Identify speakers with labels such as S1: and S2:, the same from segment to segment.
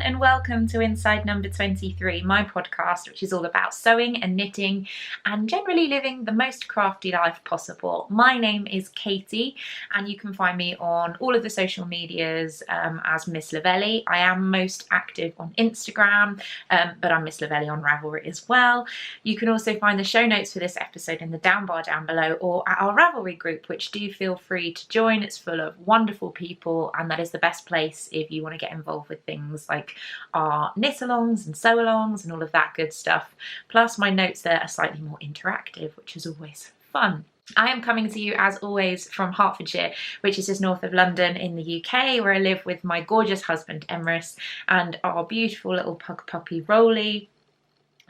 S1: and welcome to Inside Number 23, my podcast, which is all about sewing and knitting and generally living the most crafty life possible. My name is Katie, and you can find me on all of the social medias as Miss Lavelli. I am most active on Instagram, but I'm Miss Lavelli on Ravelry as well. You can also find the show notes for this episode in the down bar down below or at our Ravelry group, which do feel free to join. It's full of wonderful people, and that is the best place if you want to get involved with things like our knit-alongs and sew-alongs and all of that good stuff. Plus my notes there are slightly more interactive, which is always fun. I am coming to you as always from Hertfordshire, which is just north of London in the UK, where I live with my gorgeous husband Emrys and our beautiful little pug puppy Rolly.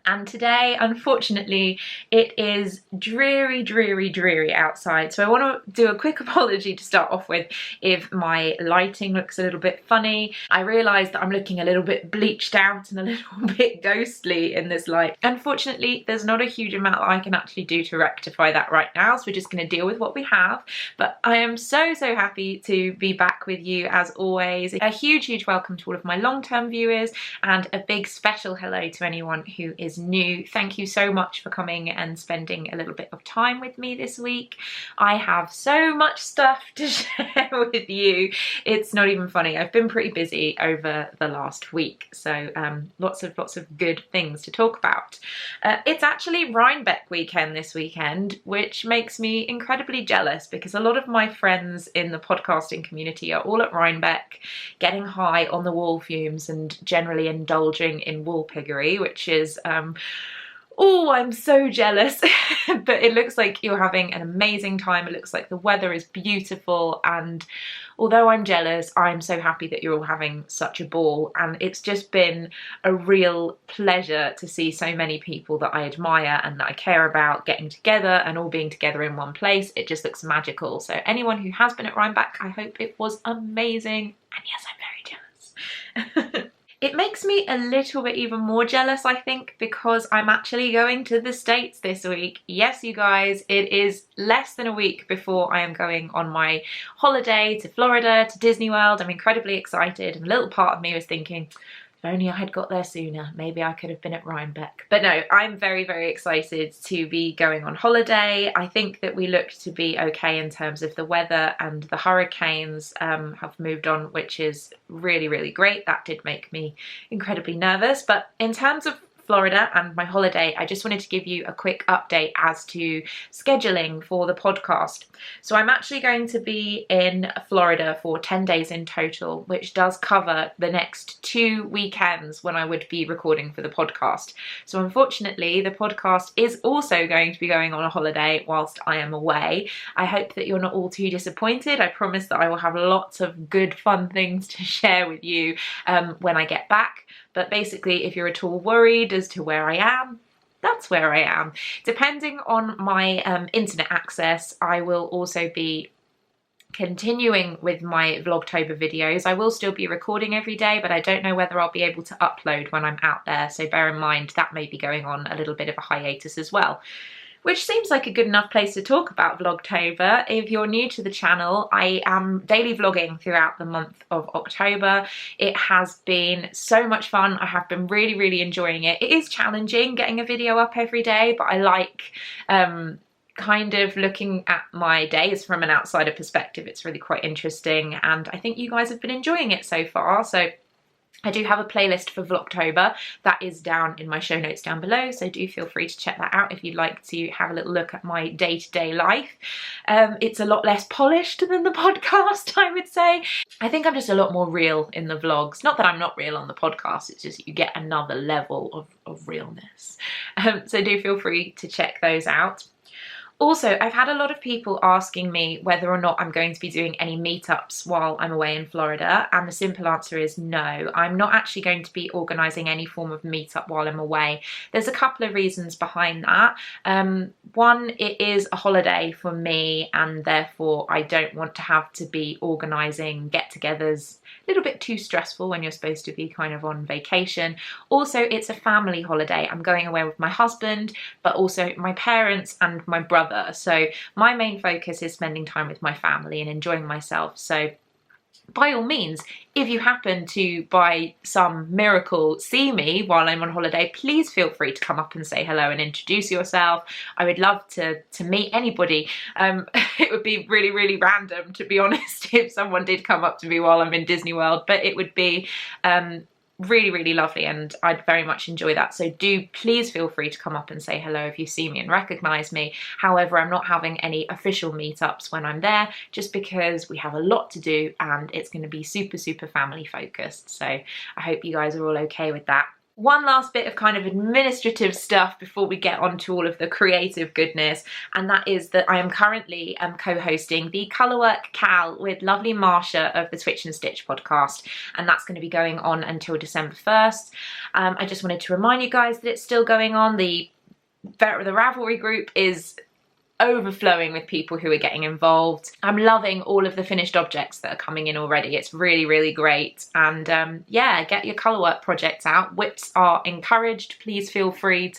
S1: And today, unfortunately, it is dreary outside. So I want to do a quick apology to start off with if my lighting looks a little bit funny. I realise that I'm looking a little bit bleached out and a little bit ghostly in this light. Unfortunately, there's not a huge amount that I can actually do to rectify that right now. So we're just going to deal with what we have. But I am so happy to be back with you as always. A huge welcome to all of my long-term viewers, and a big special hello to anyone who is new. Thank you so much for coming and spending a little bit of time with me this week. I have so much stuff to share with you. It's not even funny. I've been pretty busy over the last week, so lots of good things to talk about. It's actually Rhinebeck weekend this weekend, which makes me incredibly jealous because a lot of my friends in the podcasting community are all at Rhinebeck, getting high on the wool fumes and generally indulging in wool piggery, which is oh, I'm so jealous. But it looks like you're having an amazing time. It looks like the weather is beautiful, and although I'm jealous, I'm so happy that you're all having such a ball. And it's just been a real pleasure to see so many people that I admire and that I care about getting together and all being together in one place. It just looks magical. So anyone who has been at Rhinebeck, I hope it was amazing. And yes, I'm very jealous. It makes me a little bit even more jealous, I think, because I'm actually going to the States this week. Yes, you guys, it is less than a week before I am going on my holiday to Florida, to Disney World. I'm incredibly excited, and a little part of me was thinking, if only I had got there sooner, maybe I could have been at Rhinebeck. But no, I'm very excited to be going on holiday. I think that we look to be okay in terms of the weather, and the hurricanes have moved on, which is really great. That did make me incredibly nervous. But in terms of Florida and my holiday, I just wanted to give you a quick update as to scheduling for the podcast. So I'm actually going to be in Florida for 10 days in total, which does cover the next 2 weekends when I would be recording for the podcast. So unfortunately, the podcast is also going to be going on a holiday whilst I am away. I hope that you're not all too disappointed. I promise that I will have lots of good fun things to share with you when I get back. But basically, if you're at all worried as to where I am, that's where I am. Depending on my internet access, I will also be continuing with my Vlogtober videos. I will still be recording every day, but I don't know whether I'll be able to upload when I'm out there. So bear in mind that may be going on a little bit of a hiatus as well. Which seems like a good enough place to talk about Vlogtober. If you're new to the channel, I am daily vlogging throughout the month of October. It has been so much fun. I have been really enjoying it. It is challenging getting a video up every day, but I like kind of looking at my days from an outsider perspective. It's really quite interesting, and I think you guys have been enjoying it so far. So I do have a playlist for Vlogtober that is down in my show notes down below, so do feel free to check that out if you'd like to have a little look at my day-to-day life. It's a lot less polished than the podcast, I would say. I think I'm just a lot more real in the vlogs. Not that I'm not real on the podcast, it's just you get another level of realness. So do feel free to check those out. Also, I've had a lot of people asking me whether or not I'm going to be doing any meetups while I'm away in Florida, and the simple answer is no. I'm not actually going to be organising any form of meetup while I'm away. There's a couple of reasons behind that. One, it is a holiday for me, and therefore I don't want to have to be organising get-togethers. A little bit too stressful when you're supposed to be kind of on vacation. Also, it's a family holiday. I'm going away with my husband, but also my parents and my brother. So my main focus is spending time with my family and enjoying myself. So by all means, if you happen to, by some miracle, see me while I'm on holiday, please feel free to come up and say hello and introduce yourself. I would love to meet anybody. It would be really, really random, to be honest, if someone did come up to me while I'm in Disney World, but it would be really, really lovely, and I'd very much enjoy that. So do please feel free to come up and say hello if you see me and recognize me. However, I'm not having any official meetups when I'm there, just because we have a lot to do and it's going to be super, super family focused. So I hope you guys are all okay with that. One last bit of kind of administrative stuff before we get on to all of the creative goodness, and that is that I am currently co-hosting the Colour KAL with lovely Marsha of the Twitch and Stitch podcast, and that's going to be going on until December 1st. I just wanted to remind you guys that it's still going on. The Ravelry group is overflowing with people who are getting involved. I'm loving all of the finished objects that are coming in already. It's really, really great. And yeah, get your colour work projects out. Whips are encouraged. Please feel free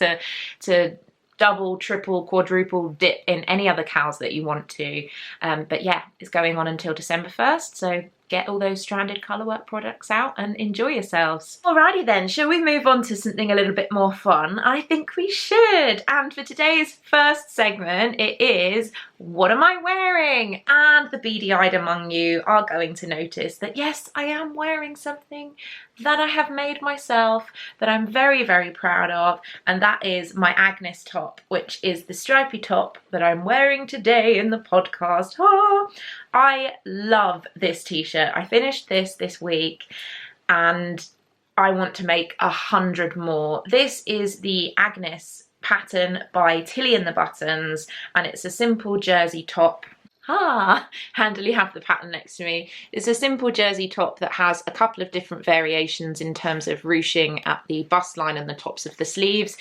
S1: to double, triple, quadruple dip in any other KALs that you want to. But yeah, it's going on until December 1st. So get all those stranded colour work products out and enjoy yourselves. Alrighty then, shall we move on to something a little bit more fun? I think we should. And for today's first segment, it is, what am I wearing? And the beady-eyed among you are going to notice that yes, I am wearing something that I have made myself, that I'm very, very proud of, and that is my Agnes top, which is the stripy top that I'm wearing today in the podcast. Ah, I love this t-shirt. I finished this week and I want to make 100 more. This is the Agnes pattern by Tilly and the Buttons, and it's a simple jersey top. Handily have the pattern next to me. It's a simple jersey top that has a couple of different variations in terms of ruching at the bust line and the tops of the sleeves.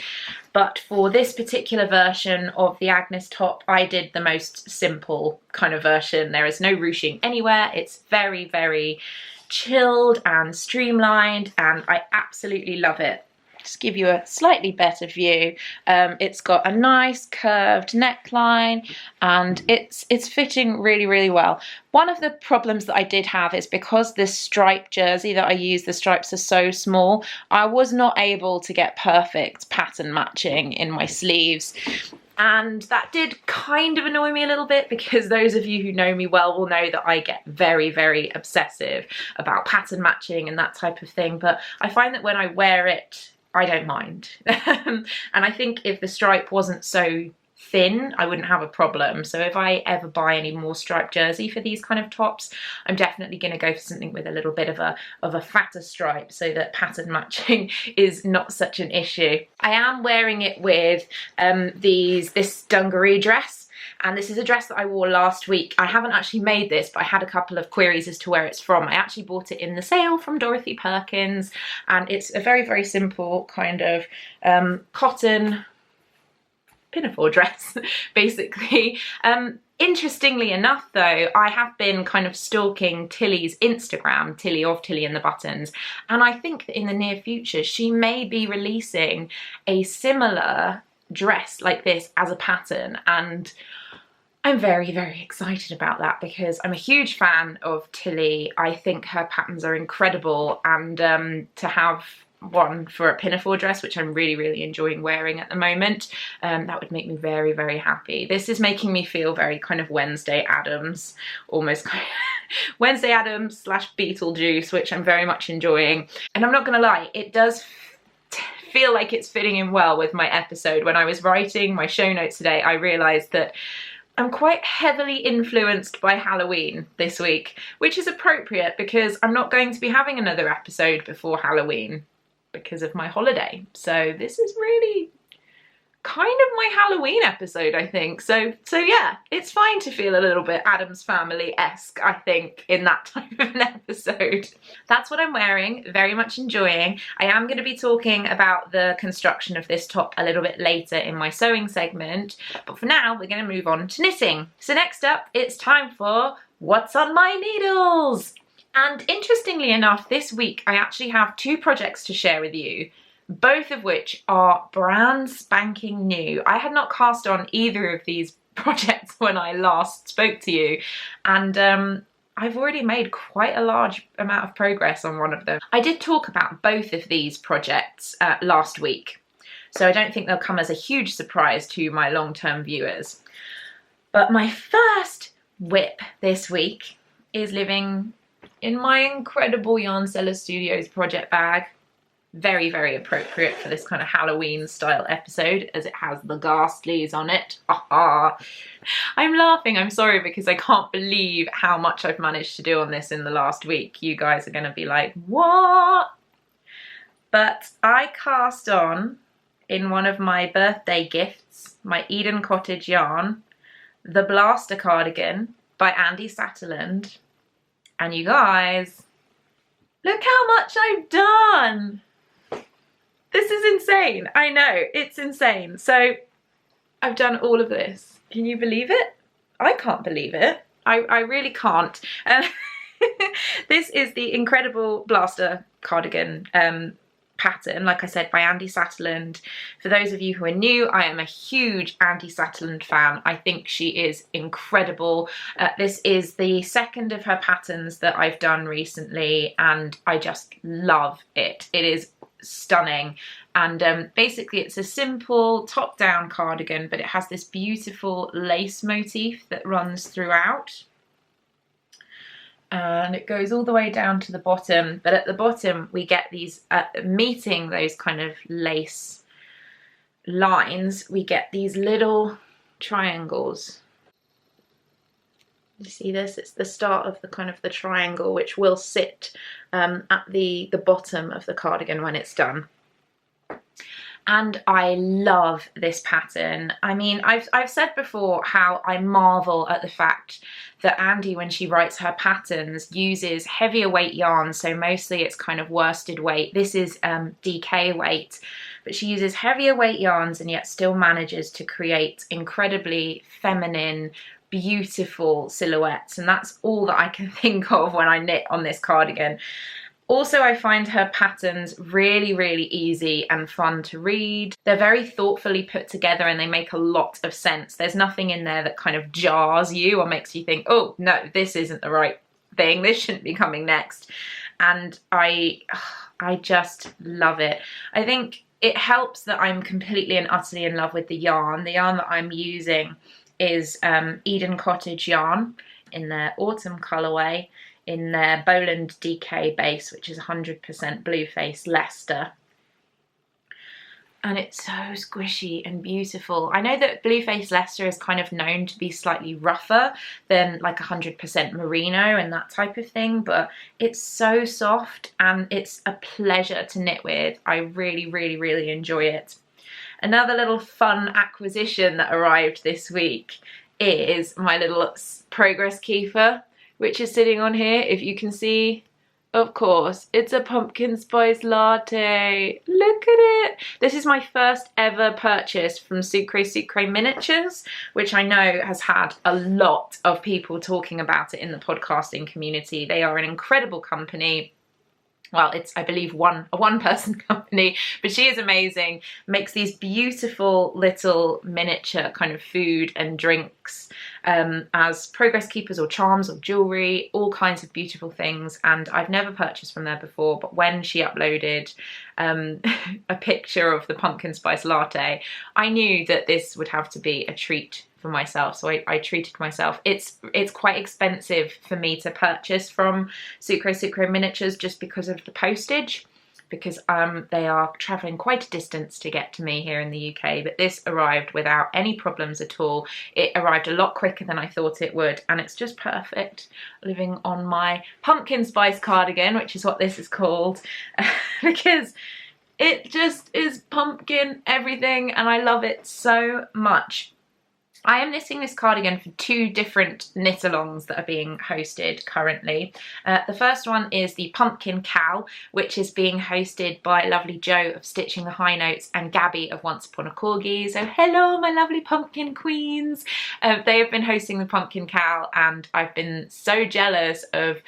S1: But for this particular version of the Agnes top, I did the most simple kind of version. There is no ruching anywhere. It's very, very chilled and streamlined, and I absolutely love it. Just give you a slightly better view. It's got a nice curved neckline and it's fitting really, really well. One of the problems that I did have is because this striped jersey that I use, the stripes are so small, I was not able to get perfect pattern matching in my sleeves. And that did kind of annoy me a little bit, because those of you who know me well will know that I get very, very obsessive about pattern matching and that type of thing. But I find that when I wear it, I don't mind. And I think if the stripe wasn't so thin, I wouldn't have a problem. So if I ever buy any more striped jersey for these kind of tops, I'm definitely going to go for something with a little bit of a fatter stripe, so that pattern matching is not such an issue. I am wearing it with this dungaree dress. And this is a dress that I wore last week. I haven't actually made this, but I had a couple of queries as to where it's from. I actually bought it in the sale from Dorothy Perkins, and it's a very, very simple kind of cotton pinafore dress, basically. Interestingly enough though, I have been kind of stalking Tilly's Instagram, Tilly of Tilly and the Buttons, and I think that in the near future she may be releasing a similar dress like this as a pattern, and I'm very, very excited about that because I'm a huge fan of Tilly. I think her patterns are incredible, and to have one for a pinafore dress, which I'm really, really enjoying wearing at the moment, that would make me very, very happy. This is making me feel very kind of Wednesday Addams, almost kind of Wednesday Addams / Beetlejuice, which I'm very much enjoying. And I'm not gonna lie, it does feel like it's fitting in well with my episode. When I was writing my show notes today, I realised that I'm quite heavily influenced by Halloween this week, which is appropriate because I'm not going to be having another episode before Halloween because of my holiday. So this is really kind of my Halloween episode, I think. So yeah, it's fine to feel a little bit Addams Family-esque, I think, in that type of an episode. That's what I'm wearing, very much enjoying. I am going to be talking about the construction of this top a little bit later in my sewing segment, but for now we're going to move on to knitting. So next up, it's time for What's on My Needles? And interestingly enough, this week I actually have 2 projects to share with you, both of which are brand spanking new. I had not cast on either of these projects when I last spoke to you, and I've already made quite a large amount of progress on one of them. I did talk about both of these projects last week, so I don't think they'll come as a huge surprise to my long-term viewers. But my first whip this week is living in my incredible Yarn Seller Studios project bag. Very, very appropriate for this kind of Halloween style episode, as it has the ghastlies on it. I'm laughing, I'm sorry, because I can't believe how much I've managed to do on this in the last week. You guys are going to be like, what? But I cast on, in one of my birthday gifts, my Eden Cottage yarn, the Blaster cardigan by Andy Satterland. And you guys, look how much I've done. This is insane. I know, it's insane. So I've done all of this. Can you believe it? I can't believe it. I really can't. This is the incredible Blaster cardigan pattern, like I said, by Andy Satterland. For those of you who are new, I am a huge Andy Satterland fan. I think she is incredible. This is the second of her patterns that I've done recently, and I just love it. It is stunning. And basically it's a simple top-down cardigan, but it has this beautiful lace motif that runs throughout. And it goes all the way down to the bottom, but at the bottom we get these, meeting those kind of lace lines, we get these little triangles. You see this? It's the start of the kind of the triangle, which will sit at the bottom of the cardigan when it's done. And I love this pattern. I mean, I've said before how I marvel at the fact that Andy, when she writes her patterns, uses heavier weight yarn, so mostly it's kind of worsted weight. This is DK weight, but she uses heavier weight yarns and yet still manages to create incredibly feminine, beautiful silhouettes, and that's all that I can think of when I knit on this cardigan. Also, I find her patterns really, really easy and fun to read. They're very thoughtfully put together and they make a lot of sense. There's nothing in there that kind of jars you or makes you think, oh no, this isn't the right thing, this shouldn't be coming next. And I just love it. I think it helps that I'm completely and utterly in love with the yarn. The yarn that I'm using is Eden Cottage yarn in their Autumn colorway, in their Boland DK base, which is 100% Blueface Leicester. And it's so squishy and beautiful. I know that Blueface Leicester is kind of known to be slightly rougher than like 100% merino and that type of thing, but it's so soft and it's a pleasure to knit with. I really, really, really enjoy it. Another little fun acquisition that arrived this week is my little progress keeper, which is sitting on here, if you can see. Of course, it's a pumpkin spice latte. Look at it. This is my first ever purchase from Sucre Miniatures, which I know has had a lot of people talking about it in the podcasting community. They are an incredible company. Well, it's, I believe, a one-person company, but she is amazing. Makes these beautiful little miniature kind of food and drinks as progress keepers or charms or jewellery, all kinds of beautiful things. And I've never purchased from there before, but when she uploaded a picture of the pumpkin spice latte, I knew that this would have to be a treat for myself, so I treated myself. It's quite expensive for me to purchase from Sucre Miniatures just because of the postage, because they are travelling quite a distance to get to me here in the UK, but this arrived without any problems at all. It arrived a lot quicker than I thought it would, and it's just perfect living on my pumpkin spice cardigan, which is what this is called, because it just is pumpkin everything and I love it so much. I am knitting this cardigan for two different knit-alongs that are being hosted currently. The first one is the Pumpkin KAL, which is being hosted by lovely Jo of Stitching the High Notes and Gabby of Once Upon a Corgi. So hello, my lovely pumpkin queens. They have been hosting the Pumpkin KAL and I've been so jealous of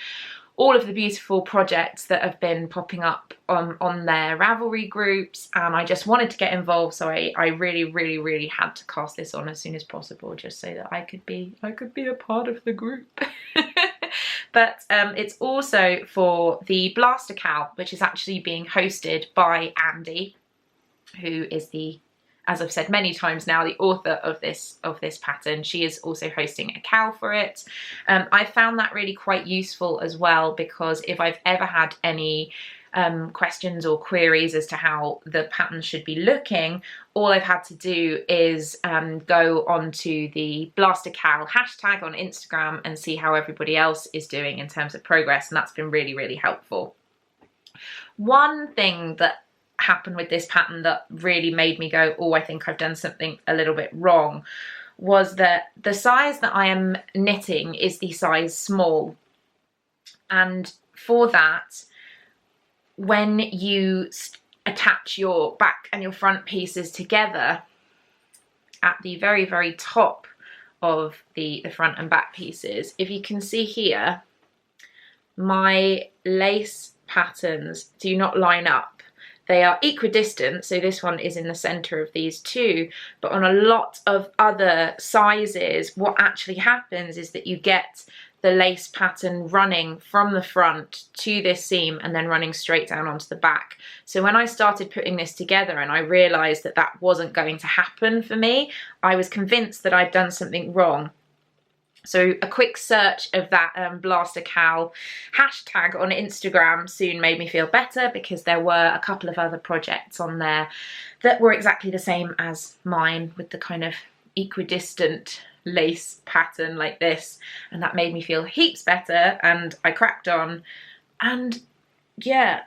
S1: all of the beautiful projects that have been popping up on their Ravelry groups, and I just wanted to get involved, so I really, really, really had to cast this on as soon as possible, just so that I could be a part of the group. But it's also for the Blaster KAL, which is actually being hosted by Andy, who is the, as I've said many times now, the author of this pattern. She is also hosting a KAL for it. I found that really quite useful as well, because if I've ever had any questions or queries as to how the pattern should be looking, all I've had to do is go onto the Blaster KAL hashtag on Instagram and see how everybody else is doing in terms of progress, and that's been really, really helpful. One thing that happened with this pattern that really made me go, oh, I think I've done something a little bit wrong, was that the size that I am knitting is the size small, and for that, when you attach your back and your front pieces together, at the very, very top of the front and back pieces, if you can see here, my lace patterns do not line up. They are equidistant, so this one is in the center of these two, but on a lot of other sizes, what actually happens is that you get the lace pattern running from the front to this seam and then running straight down onto the back. So when I started putting this together and I realized that that wasn't going to happen for me, I was convinced that I'd done something wrong. So a quick search of that Blaster KAL hashtag on Instagram soon made me feel better, because there were a couple of other projects on there that were exactly the same as mine, with the kind of equidistant lace pattern like this, and that made me feel heaps better, and I cracked on, and yeah,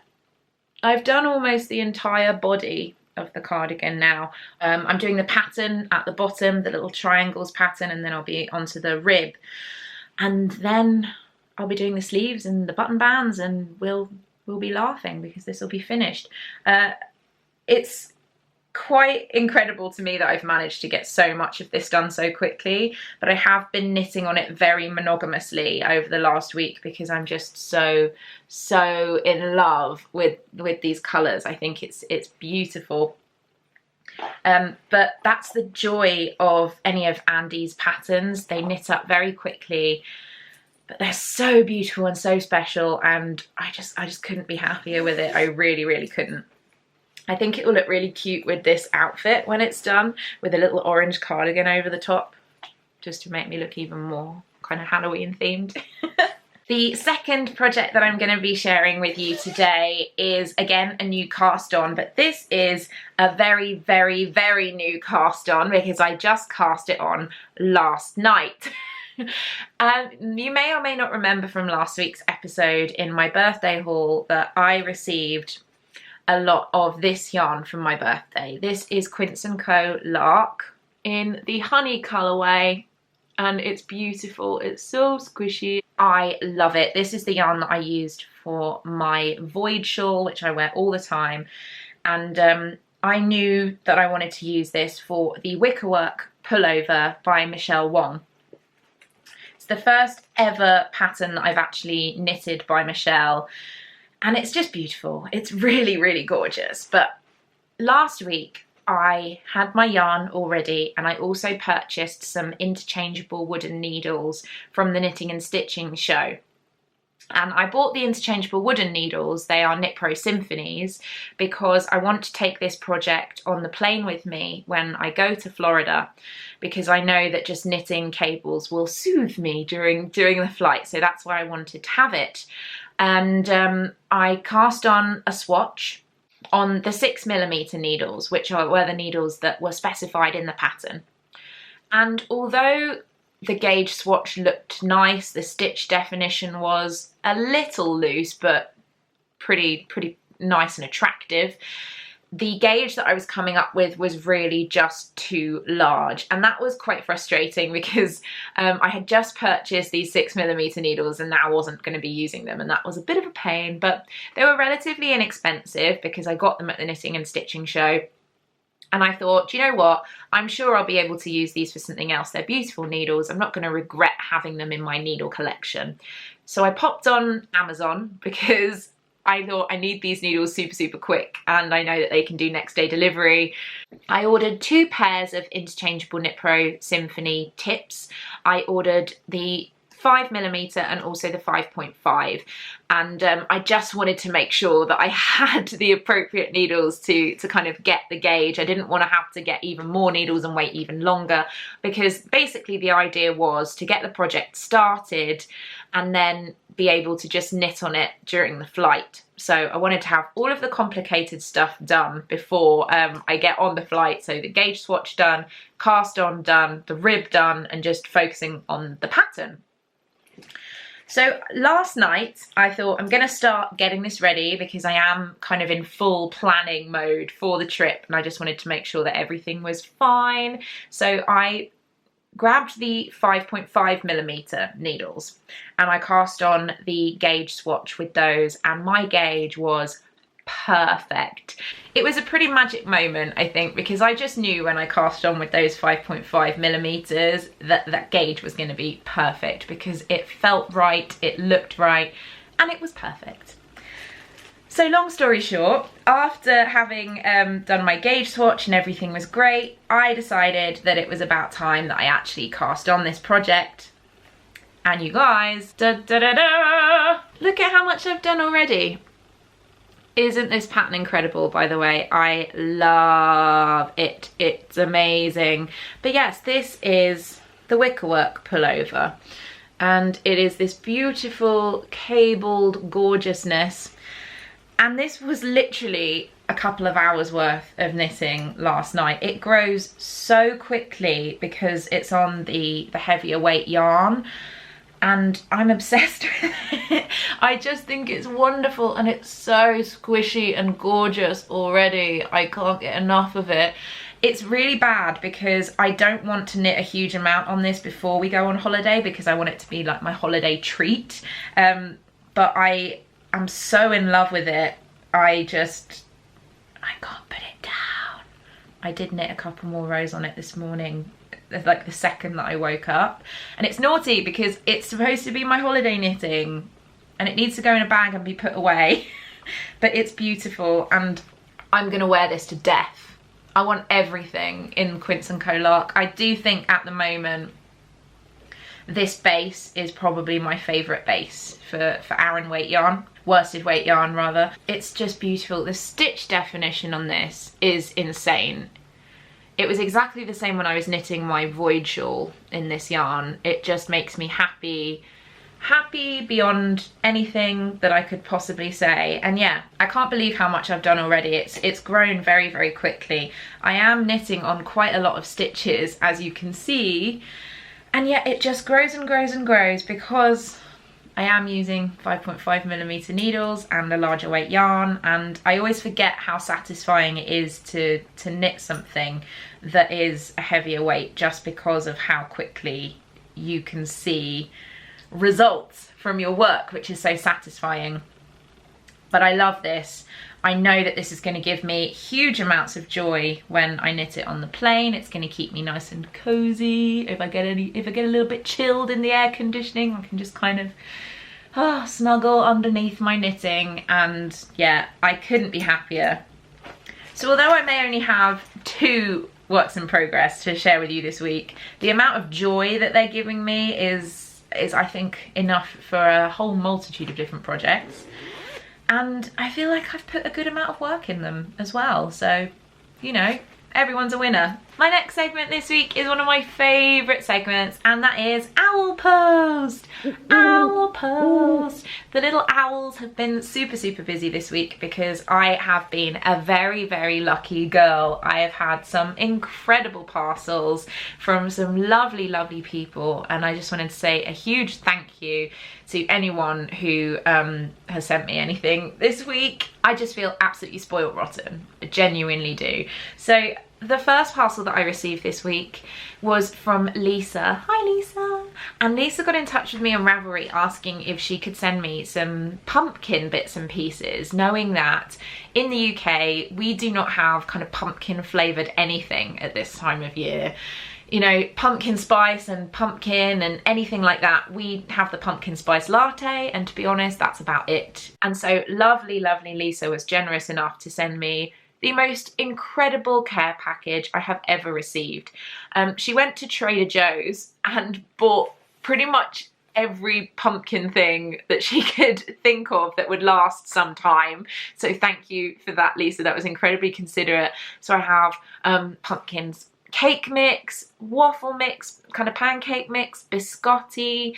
S1: I've done almost the entire body of the cardigan now. I'm doing the pattern at the bottom, the little triangles pattern, and then I'll be onto the rib, and then I'll be doing the sleeves and the button bands, and we'll be laughing because this will be finished. It's quite incredible to me that I've managed to get so much of this done so quickly, but I have been knitting on it very monogamously over the last week because I'm just so in love with these colours. I think it's beautiful. But that's the joy of any of Andy's patterns. They knit up very quickly, but they're so beautiful and so special, and I just couldn't be happier with it. I really couldn't. I think it will look really cute with this outfit when it's done, with a little orange cardigan over the top, just to make me look even more kind of Halloween themed. The second project that I'm going to be sharing with you today is, again, a new cast on, but this is a very new cast on because I just cast it on last night. You may or may not remember from last week's episode in my birthday haul that I received a lot of this yarn from my birthday. This is Quince & Co. Lark in the honey colourway, and it's beautiful. It's so squishy. I love it. This is the yarn that I used for my void shawl, which I wear all the time, and I knew that I wanted to use this for the wickerwork pullover by Michelle Wong. It's the first ever pattern that I've actually knitted by Michelle, and it's just beautiful. It's really gorgeous. But last week I had my yarn already, and I also purchased some interchangeable wooden needles from the Knitting and Stitching show. And I bought the interchangeable wooden needles, they are Knit Pro Symphonies, because I want to take this project on the plane with me when I go to Florida, because I know that just knitting cables will soothe me during the flight, so that's why I wanted to have it. And I cast on a swatch on the 6mm needles, which were the needles that were specified in the pattern. And although the gauge swatch looked nice, the stitch definition was a little loose, but pretty nice and attractive, the gauge that I was coming up with was really just too large, and that was quite frustrating because I had just purchased these 6mm needles and now wasn't going to be using them, and that was a bit of a pain. But they were relatively inexpensive because I got them at the Knitting and Stitching show, and I thought, you know what, I'm sure I'll be able to use these for something else. They're beautiful needles. I'm not going to regret having them in my needle collection. So I popped on Amazon because I thought I need these needles super quick, and I know that they can do next day delivery. I ordered 2 pairs of interchangeable Knit Pro Symphony tips. I ordered the 5mm and also the 5.5, and I just wanted to make sure that I had the appropriate needles to kind of get the gauge. I didn't want to have to get even more needles and wait even longer, because basically the idea was to get the project started and then be able to just knit on it during the flight. So I wanted to have all of the complicated stuff done before I get on the flight. So the gauge swatch done, cast on done, the rib done, and just focusing on the pattern. So last night I thought I'm going to start getting this ready, because I am kind of in full planning mode for the trip, and I just wanted to make sure that everything was fine. So I grabbed the 5.5mm needles and I cast on the gauge swatch with those, and my gauge was perfect. It was a pretty magic moment, I think, because I just knew when I cast on with those 5.5mm that that gauge was going to be perfect, because it felt right, it looked right, and it was perfect. So long story short, after having done my gauge swatch and everything was great, I decided that it was about time that I actually cast on this project. And you guys, look at how much I've done already. Isn't this pattern incredible, by the way? I love it. It's amazing. But yes, this is the wickerwork pullover. And it is this beautiful cabled gorgeousness. And this was literally a couple of hours worth of knitting last night. It grows so quickly because it's on the heavier weight yarn, and I'm obsessed with it. I just think it's wonderful, and it's so squishy and gorgeous already. I can't get enough of it. It's really bad because I don't want to knit a huge amount on this before we go on holiday, because I want it to be like my holiday treat. But I'm so in love with it. I can't put it down. I did knit a couple more rows on it this morning, like the second that I woke up. And it's naughty because it's supposed to be my holiday knitting and it needs to go in a bag and be put away. But it's beautiful and I'm gonna wear this to death. I want everything in Quince & KAL. I do think at the moment this base is probably my favourite base for Aran weight yarn, worsted weight yarn rather. It's just beautiful. The stitch definition on this is insane. It was exactly the same when I was knitting my void shawl in this yarn. It just makes me happy beyond anything that I could possibly say. And yeah, I can't believe how much I've done already. It's grown very, very quickly. I am knitting on quite a lot of stitches, as you can see, and yet it just grows and grows and grows because I am using 5.5mm needles and a larger weight yarn, and I always forget how satisfying it is to knit something that is a heavier weight, just because of how quickly you can see results from your work, which is so satisfying. But I love this. I know that this is going to give me huge amounts of joy when I knit it on the plane. It's going to keep me nice and cozy. If I get a little bit chilled in the air conditioning, I can just kind of snuggle underneath my knitting, and yeah, I couldn't be happier. So although I may only have 2 works in progress to share with you this week, the amount of joy that they're giving me is I think enough for a whole multitude of different projects. And I feel like I've put a good amount of work in them as well. So, you know, everyone's a winner. My next segment this week is one of my favourite segments, and that is Owl Post. Owl Post. The little owls have been super, super busy this week because I have been a very, very lucky girl. I have had some incredible parcels from some lovely, lovely people, and I just wanted to say a huge thank you to anyone who has sent me anything this week. I just feel absolutely spoiled rotten. I genuinely do. So the first parcel that I received this week was from Lisa. Hi Lisa. And Lisa got in touch with me on Ravelry asking if she could send me some pumpkin bits and pieces, knowing that in the UK we do not have kind of pumpkin flavoured anything at this time of year. You know, pumpkin spice and pumpkin and anything like that. We have the pumpkin spice latte, and to be honest, that's about it. And so lovely, lovely Lisa was generous enough to send me the most incredible care package I have ever received. She went to Trader Joe's and bought pretty much every pumpkin thing that she could think of that would last some time. So thank you for that, Lisa. That was incredibly considerate. So I have pumpkins cake mix, waffle mix, kind of pancake mix, biscotti,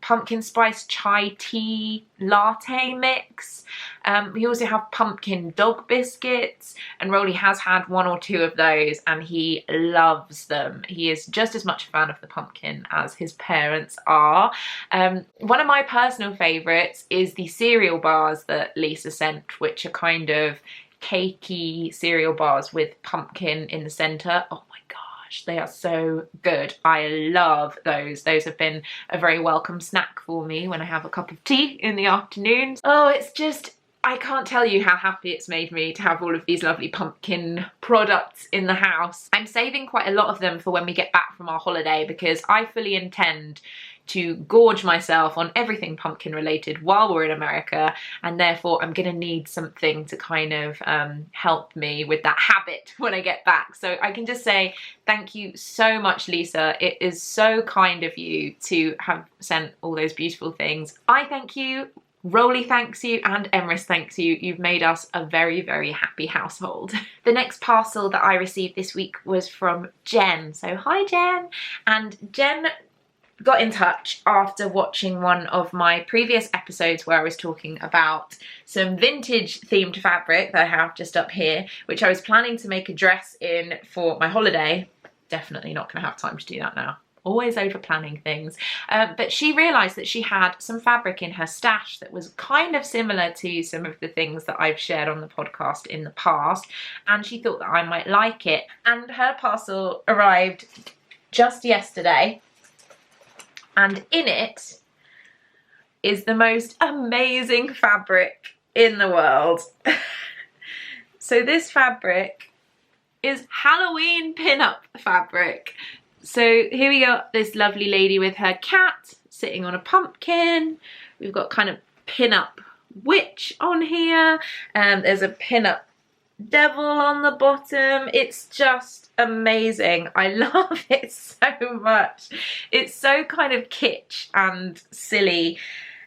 S1: pumpkin spice chai tea latte mix. We also have pumpkin dog biscuits, and Rolly has had 1 or 2 of those and he loves them. He is just as much a fan of the pumpkin as his parents are. One of my personal favourites is the cereal bars that Lisa sent, which are kind of cakey cereal bars with pumpkin in the centre. Oh my gosh, they are so good. I love those. Those have been a very welcome snack for me when I have a cup of tea in the afternoons. Oh, it's just, I can't tell you how happy it's made me to have all of these lovely pumpkin products in the house. I'm saving quite a lot of them for when we get back from our holiday, because I fully intend to gorge myself on everything pumpkin related while we're in America, and therefore I'm gonna need something to kind of help me with that habit when I get back. So I can just say thank you so much, Lisa. It is so kind of you to have sent all those beautiful things. I thank you, Rolly thanks you, and Emrys thanks you. You've made us a very, very happy household. The next parcel that I received this week was from Jen. So hi Jen. And Jen got in touch after watching one of my previous episodes where I was talking about some vintage themed fabric that I have just up here, which I was planning to make a dress in for my holiday. Definitely not going to have time to do that now. Always over planning things. But she realised that she had some fabric in her stash that was kind of similar to some of the things that I've shared on the podcast in the past, and she thought that I might like it. And her parcel arrived just yesterday, and in it is the most amazing fabric in the world. So this fabric is Halloween pin-up fabric. So here we got this lovely lady with her cat sitting on a pumpkin. We've got kind of pin-up witch on here. There's a pin-up devil on the bottom. It's just amazing. I love it so much. It's so kind of kitsch and silly.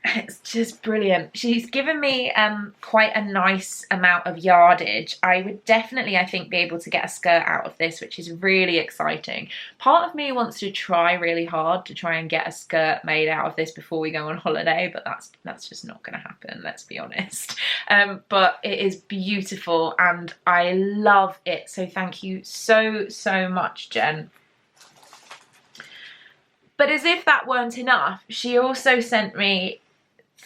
S1: It's just brilliant. She's given me quite a nice amount of yardage. I would definitely, I think, be able to get a skirt out of this, which is really exciting. Part of me wants to try really hard to try and get a skirt made out of this before we go on holiday, but that's just not going to happen, let's be honest. But it is beautiful and I love it. So thank you so, so much, Jen. But as if that weren't enough, she also sent me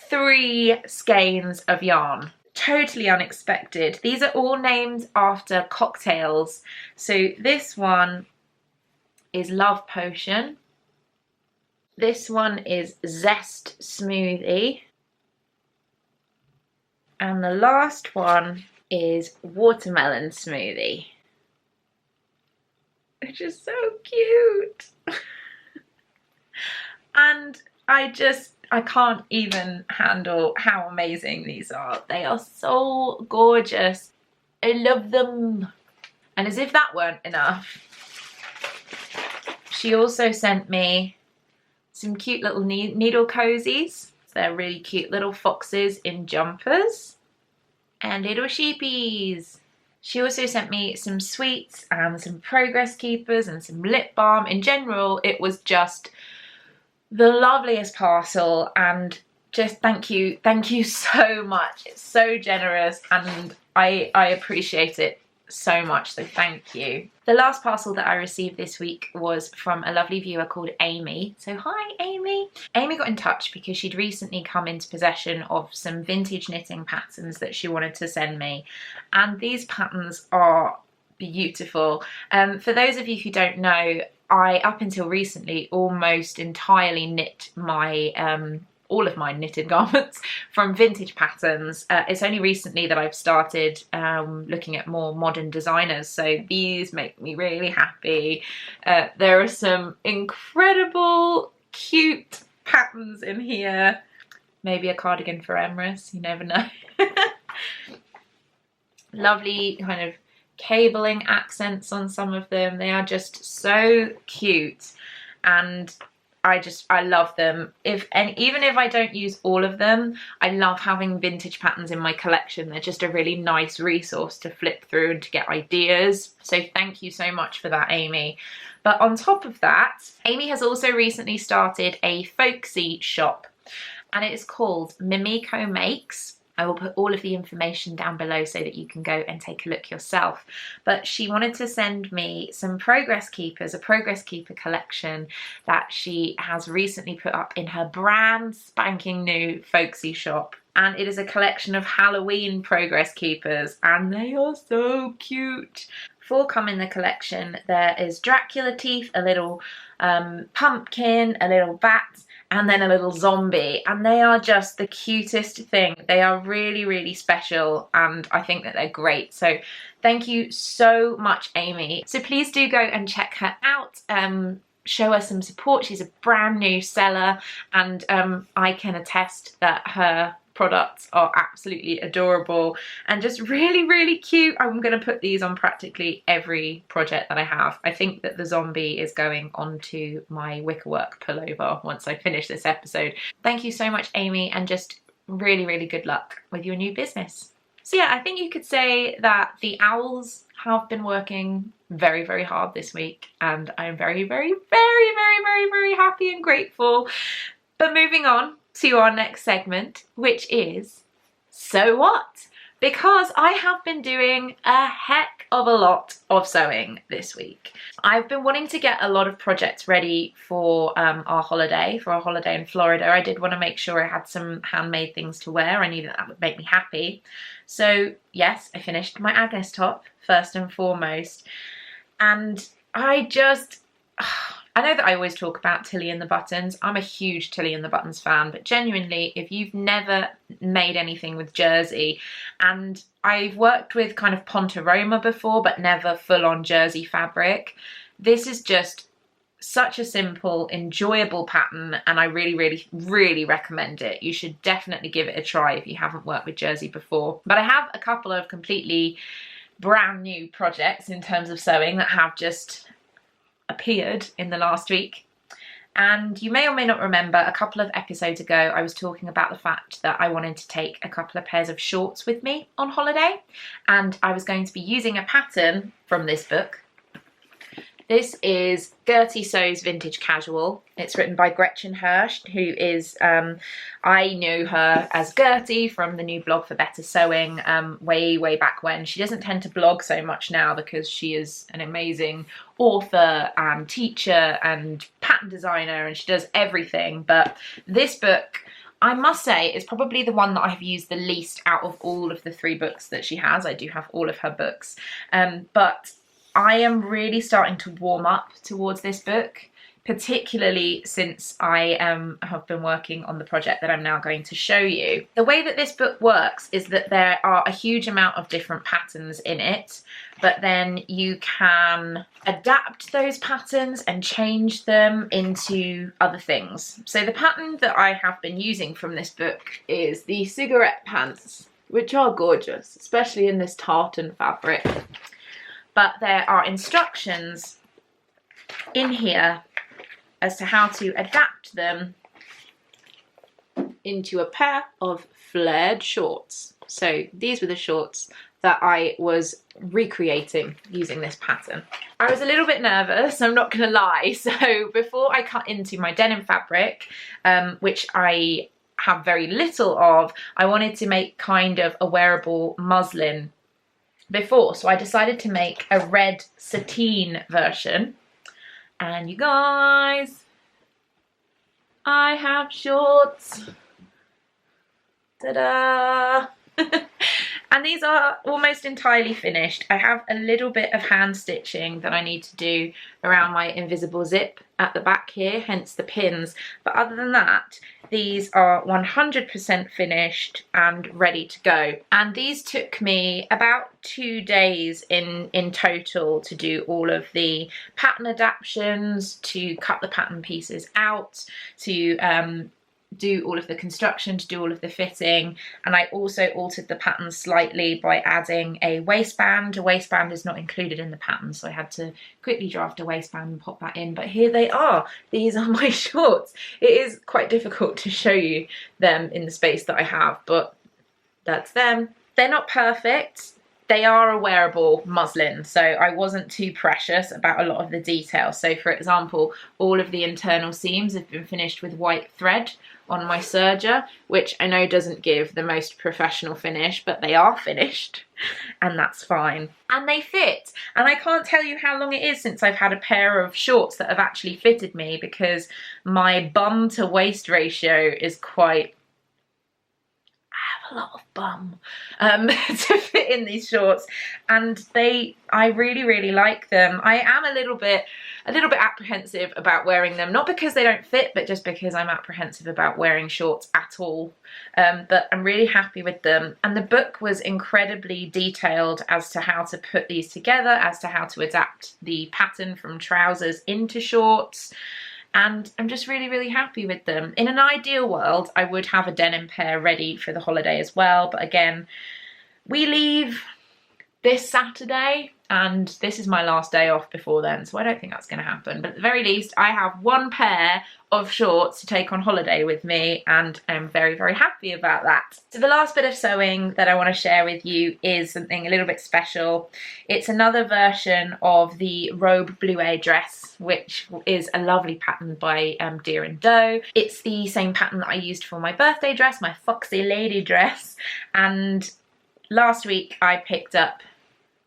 S1: 3 skeins of yarn. Totally unexpected. These are all named after cocktails. So this one is Love Potion. This one is Zest Smoothie. And the last one is Watermelon Smoothie. Which is so cute. And I can't even handle how amazing these are. They are so gorgeous. I love them. And as if that weren't enough, she also sent me some cute little needle cozies. They're really cute little foxes in jumpers and little sheepies. She also sent me some sweets and some progress keepers and some lip balm. In general, it was just the loveliest parcel, and just thank you so much. It's so generous and I appreciate it so much, so thank you. The last parcel that I received this week was from a lovely viewer called Amy. So hi Amy. Amy got in touch because she'd recently come into possession of some vintage knitting patterns that she wanted to send me, and these patterns are beautiful. For those of you who don't know, I, up until recently, almost entirely knit my all of my knitted garments from vintage patterns. It's only recently that I've started looking at more modern designers, so these make me really happy. There are some incredible cute patterns in here. Maybe a cardigan for Emrys, you never know. Lovely kind of cabling accents on some of them. They are just so cute, and I love them. Even if I don't use all of them, I love having vintage patterns in my collection. They're just a really nice resource to flip through and to get ideas. So thank you so much for that, Amy. But on top of that, Amy has also recently started a folksy shop, and it is called Mimiko Makes. I will put all of the information down below so that you can go and take a look yourself. But she wanted to send me some progress keepers, a progress keeper collection that she has recently put up in her brand spanking new folksy shop. And it is a collection of Halloween progress keepers, and they are so cute. 4 come in the collection. There is Dracula teeth, a little pumpkin, a little bat, and then a little zombie, and they are just the cutest thing. They are really, really special, and I think that they're great. So thank you so much, Amy. So please do go and check her out. Show her some support. She's a brand new seller, and I can attest that her products are absolutely adorable and just really, really cute. I'm going to put these on practically every project that I have. I think that the zombie is going onto my wickerwork pullover once I finish this episode. Thank you so much, Amy, and just really, really good luck with your new business. So yeah, I think you could say that the owls have been working very, very hard this week, and I'm very, very, very, very, very, very happy and grateful. But moving on to our next segment, which is So What? Because I have been doing a heck of a lot of sewing this week. I've been wanting to get a lot of projects ready for our holiday in Florida. I did want to make sure I had some handmade things to wear. I knew that that would make me happy. So yes, I finished my Agnes top first and foremost. And I know that I always talk about Tilly and the Buttons. I'm a huge Tilly and the Buttons fan, but genuinely, if you've never made anything with jersey, and I've worked with kind of Pontoroma before, but never full-on jersey fabric, this is just such a simple, enjoyable pattern, and I really, really, really recommend it. You should definitely give it a try if you haven't worked with jersey before. But I have a couple of completely brand new projects in terms of sewing that have just appeared in the last week. And you may or may not remember, a couple of episodes ago I was talking about the fact that I wanted to take a couple of pairs of shorts with me on holiday, and I was going to be using a pattern from this book. This is Gertie Sews Vintage Casual. It's written by Gretchen Hirsch, who is, I knew her as Gertie from the new blog for Better Sewing way, way back when. She doesn't tend to blog so much now because she is an amazing author and teacher and pattern designer, and she does everything. But this book, I must say, is probably the one that I've used the least out of all of the 3 books that she has. I do have all of her books, but I am really starting to warm up towards this book, particularly since I have been working on the project that I'm now going to show you. The way that this book works is that there are a huge amount of different patterns in it, but then you can adapt those patterns and change them into other things. So the pattern that I have been using from this book is the cigarette pants, which are gorgeous, especially in this tartan fabric. But there are instructions in here as to how to adapt them into a pair of flared shorts. So these were the shorts that I was recreating using this pattern. I was a little bit nervous, I'm not gonna lie. So before I cut into my denim fabric, which I have very little of, I wanted to make kind of a wearable muslin before, so I decided to make a red sateen version. And you guys, I have shorts. Ta-da! And these are almost entirely finished. I have a little bit of hand stitching that I need to do around my invisible zip at the back here, hence the pins. But other than that, these are 100% finished and ready to go. And these took me about 2 days in total to do all of the pattern adaptations, to cut the pattern pieces out, to do all of the construction, to do all of the fitting, and I also altered the pattern slightly by adding a waistband. A waistband is not included in the pattern, so I had to quickly draft a waistband and pop that in, but here they are. These are my shorts. It is quite difficult to show you them in the space that I have, but that's them. They're not perfect. They are a wearable muslin, so I wasn't too precious about a lot of the detail. So for example, all of the internal seams have been finished with white thread on my serger, which I know doesn't give the most professional finish, but they are finished and that's fine. And they fit. And I can't tell you how long it is since I've had a pair of shorts that have actually fitted me, because my bum to waist ratio is quite, a lot of bum to fit in these shorts, and I really like them. I am a little bit apprehensive about wearing them, not because they don't fit, but just because I'm apprehensive about wearing shorts at all. But I'm really happy with them, and the book was incredibly detailed as to how to put these together, as to how to adapt the pattern from trousers into shorts. And I'm just really happy with them. In an ideal world, I would have a denim pair ready for the holiday as well. But again, we leave this Saturday and this is my last day off before then, so I don't think that's going to happen. But at the very least, I have one pair of shorts to take on holiday with me, and I'm very happy about that. So the last bit of sewing that I want to share with you is something a little bit special. It's another version of the Robe Bluet dress, which is a lovely pattern by Deer and Doe. It's the same pattern that I used for my birthday dress, my Foxy Lady dress, and last week I picked up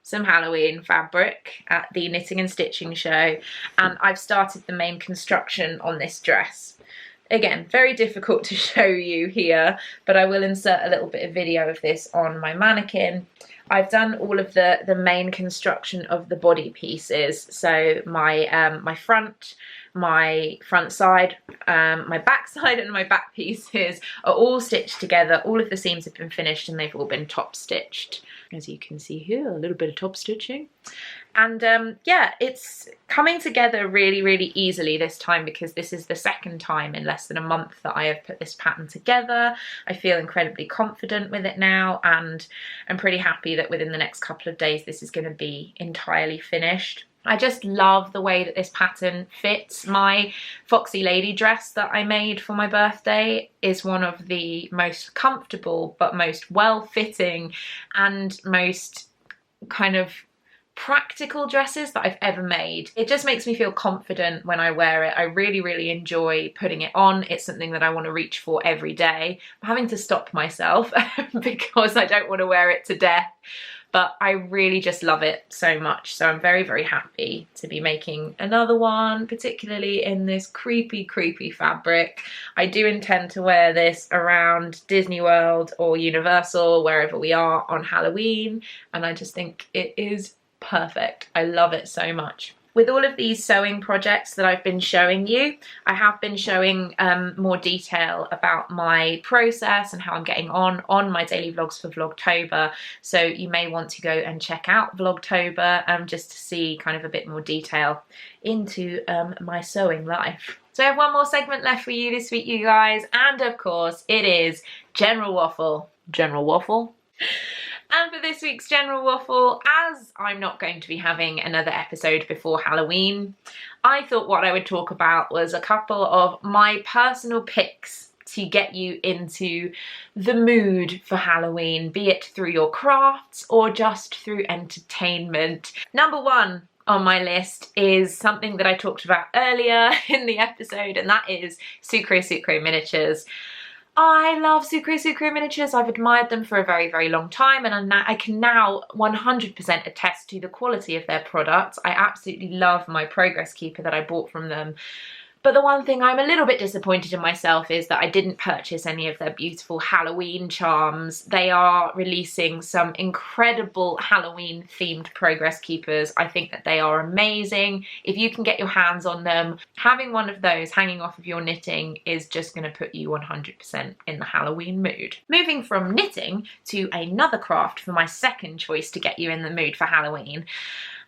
S1: some Halloween fabric at the Knitting and Stitching show, and I've started the main construction on this dress. Again, very difficult to show you here, but I will insert a little bit of video of this on my mannequin. I've done all of the main construction of the body pieces, so my front, my front side, my back side and my back pieces are all stitched together. All of the seams have been finished and they've all been top stitched. As you can see here, a little bit of top stitching. And yeah, it's coming together really easily this time, because this is the second time in less than a month that I have put this pattern together. I feel incredibly confident with it now, and I'm pretty happy that within the next couple of days this is going to be entirely finished. I just love the way that this pattern fits. My Foxy Lady dress that I made for my birthday is one of the most comfortable but most well-fitting and most kind of practical dresses that I've ever made. It just makes me feel confident when I wear it. I really enjoy putting it on. It's something that I want to reach for every day. I'm having to stop myself because I don't want to wear it to death. But I really just love it so much. So I'm very happy to be making another one, particularly in this creepy fabric. I do intend to wear this around Disney World or Universal, wherever we are on Halloween. And I just think it is perfect. I love it so much. With all of these sewing projects that I've been showing you, I have been showing more detail about my process and how I'm getting on my daily vlogs for Vlogtober. So you may want to go and check out Vlogtober just to see kind of a bit more detail into my sewing life. So I have one more segment left for you this week, you guys, and of course it is General Waffle. General Waffle? And for this week's General Waffle, as I'm not going to be having another episode before Halloween, I thought what I would talk about was a couple of my personal picks to get you into the mood for Halloween, be it through your crafts or just through entertainment. Number one on my list is something that I talked about earlier in the episode, and that is Sucre Sucre miniatures. I love Sucre Sucre miniatures. I've admired them for a very long time, and I can now 100% attest to the quality of their products. I absolutely love my Progress Keeper that I bought from them. But the one thing I'm a little bit disappointed in myself is that I didn't purchase any of their beautiful Halloween charms. They are releasing some incredible Halloween themed Progress Keepers. I think that they are amazing. If you can get your hands on them, having one of those hanging off of your knitting is just going to put you 100% in the Halloween mood. Moving from knitting to another craft for my second choice to get you in the mood for Halloween.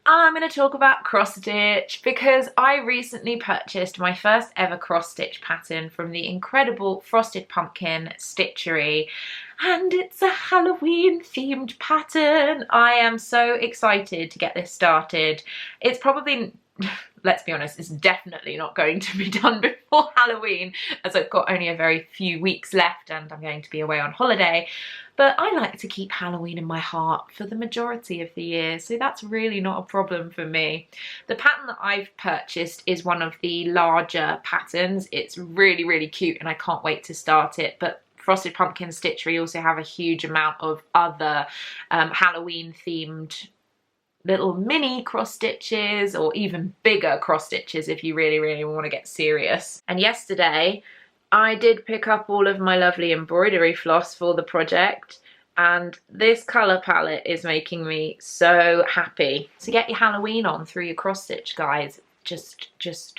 S1: I'm going to talk about cross stitch because I recently purchased my first ever cross stitch pattern from the incredible Frosted Pumpkin Stitchery, and it's a Halloween themed pattern. I am so excited to get this started. It's probably, let's be honest, it's definitely not going to be done before Halloween, as I've got only a very few weeks left and I'm going to be away on holiday. But I like to keep Halloween in my heart for the majority of the year, so that's really not a problem for me. The pattern that I've purchased is one of the larger patterns. It's really, really cute and I can't wait to start it. But Frosted Pumpkin Stitchery also have a huge amount of other Halloween themed little mini cross stitches, or even bigger cross stitches if you really, really want to get serious. And yesterday I did pick up all of my lovely embroidery floss for the project, and this colour palette is making me so happy. So get your Halloween on through your cross stitch, guys. Just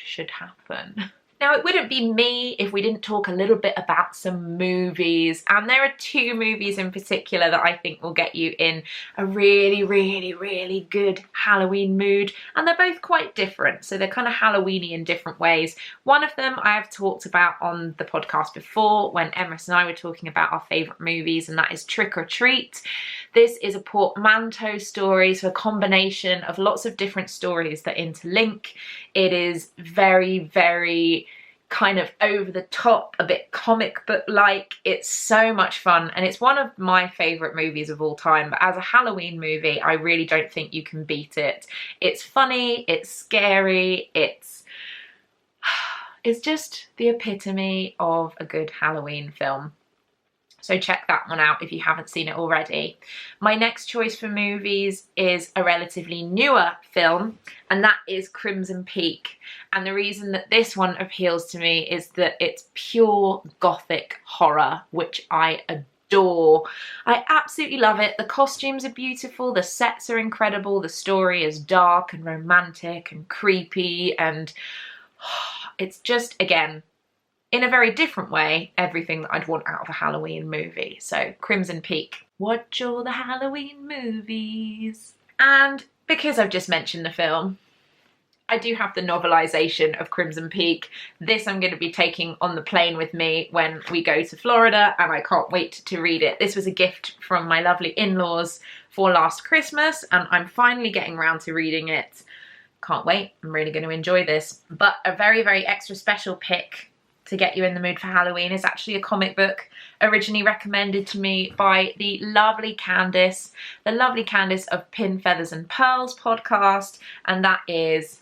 S1: should happen. Now, it wouldn't be me if we didn't talk a little bit about some movies, and there are two movies in particular that I think will get you in a really, really, really good Halloween mood, and they're both quite different, so they're kind of Halloweeny in different ways. One of them I have talked about on the podcast before when Emrys and I were talking about our favourite movies, and that is Trick or Treat. This is a portmanteau story, so a combination of lots of different stories that interlink. It is very, very kind of over the top, a bit comic book like. It's so much fun and it's one of my favourite movies of all time, but as a Halloween movie I really don't think you can beat it. It's funny, it's scary, it's just the epitome of a good Halloween film. So check that one out if you haven't seen it already. My next choice for movies is a relatively newer film, and that is Crimson Peak. And the reason that this one appeals to me is that it's pure gothic horror, which I adore. I absolutely love it. The costumes are beautiful, the sets are incredible, the story is dark and romantic and creepy, and it's just, again, in a very different way, everything that I'd want out of a Halloween movie. So Crimson Peak. Watch all the Halloween movies. And because I've just mentioned the film, I do have the novelisation of Crimson Peak. This I'm going to be taking on the plane with me when we go to Florida, and I can't wait to read it. This was a gift from my lovely in-laws for last Christmas, and I'm finally getting around to reading it. Can't wait. I'm really going to enjoy this. But a very, very extra special pick to get you in the mood for Halloween is actually a comic book originally recommended to me by the lovely Candice of Pin, Feathers and Pearls podcast, and that is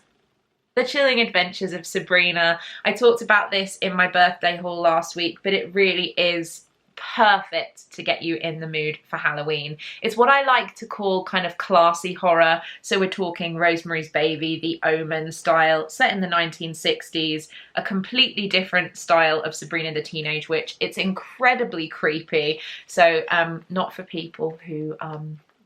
S1: The Chilling Adventures of Sabrina. I talked about this in my birthday haul last week, but it really is perfect to get you in the mood for Halloween. It's what I like to call kind of classy horror. So we're talking Rosemary's Baby, The Omen style, set in the 1960s, a completely different style of Sabrina the Teenage Witch. It's incredibly creepy. So not for people who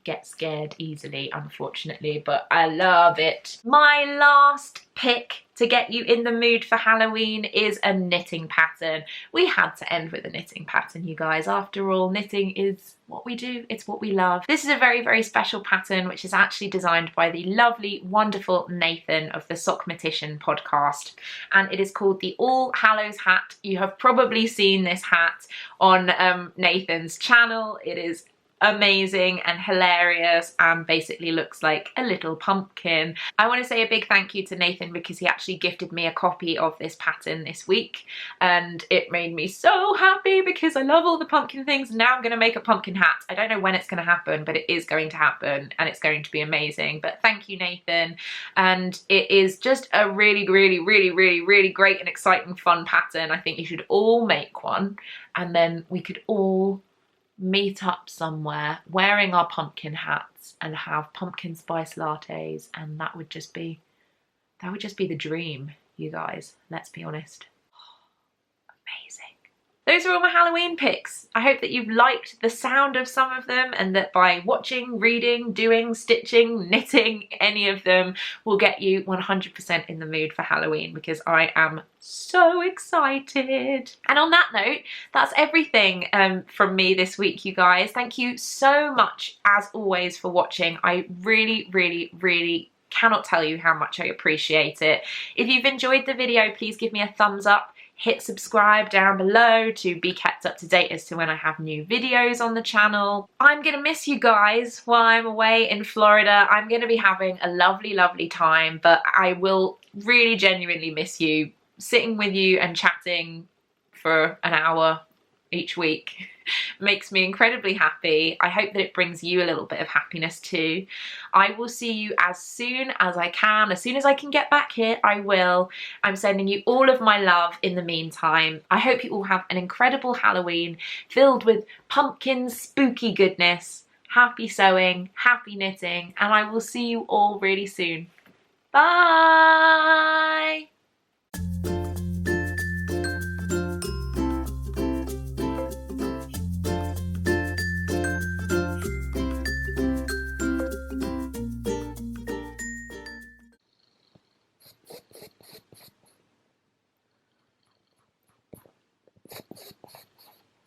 S1: get scared easily, unfortunately, but I love it. My last pick to get you in the mood for Halloween is a knitting pattern. We had to end with a knitting pattern, you guys. After all, knitting is what we do, it's what we love. This is a very, very special pattern which is actually designed by the lovely, wonderful Nathan of the Sockmatician podcast, and it is called the All Hallows hat. You have probably seen this hat on Nathan's channel. It is amazing and hilarious and basically looks like a little pumpkin. I want to say a big thank you to Nathan because he actually gifted me a copy of this pattern this week, and it made me so happy because I love all the pumpkin things. Now I'm going to make a pumpkin hat. I don't know when it's going to happen, but it is going to happen and it's going to be amazing. But thank you, Nathan, and it is just a really, really, really, really, really great and exciting fun pattern. I think you should all make one, and then we could all meet up somewhere wearing our pumpkin hats and have pumpkin spice lattes, and that would just be the dream, you guys. Let's be honest. Amazing. Those are all my Halloween picks. I hope that you've liked the sound of some of them, and that by watching, reading, doing, stitching, knitting, any of them will get you 100% in the mood for Halloween, because I am so excited. And on that note, that's everything from me this week, you guys. Thank you so much, as always, for watching. I really, really, really cannot tell you how much I appreciate it. If you've enjoyed the video, please give me a thumbs up. Hit subscribe down below to be kept up to date as to when I have new videos on the channel. I'm gonna miss you guys while I'm away in Florida. I'm gonna be having a lovely, lovely time, but I will really genuinely miss you, sitting with you and chatting for an hour each week. Makes me incredibly happy. I hope that it brings you a little bit of happiness too. I will see you as soon as I can. As soon as I can get back here, I will. I'm sending you all of my love in the meantime. I hope you all have an incredible Halloween filled with pumpkin spooky goodness. Happy sewing, happy knitting, and I will see you all really soon. Bye!